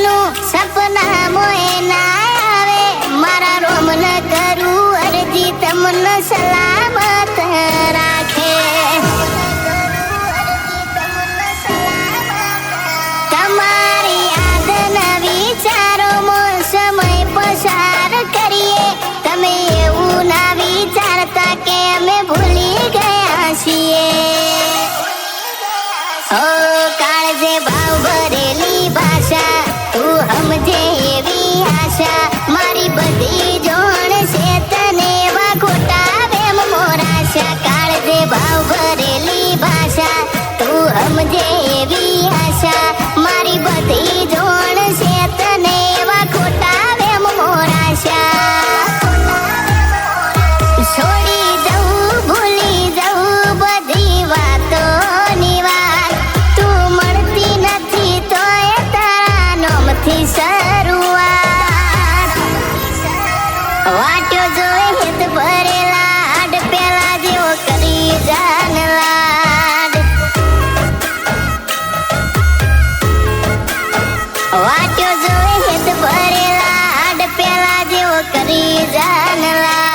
सपना मोए ना आवे मारा रोम न करूं अर्जी तमन सलामत राखे तमारी याद न विचारो मो समय पसार करिए तमे एवं ना विचारता के अमे भूली गया छीए ओ काळजे भाव भरेली भाषा तू हमजे एवी आशा मारी बधी जोण से तने वा खोटा वेम मोराशा काळजे भाव भरेली भाषा तू हमजे एवी आशा मारी बधी जोण से तने वा खोटा वेम मोराशा छोड़ी जाऊं भूली जाऊं बधी वातोनी વાત તું મળતી નથી તોય તારા નોમથી શરૂઆત વાટ્યો જોઈ હિત ભરેલા હાડ પેલા જેવો કરી જાન લાડ વાટ્યો જોઈ હિત ભરેલા હાડ પેલા જેવો કરી જાન લાડ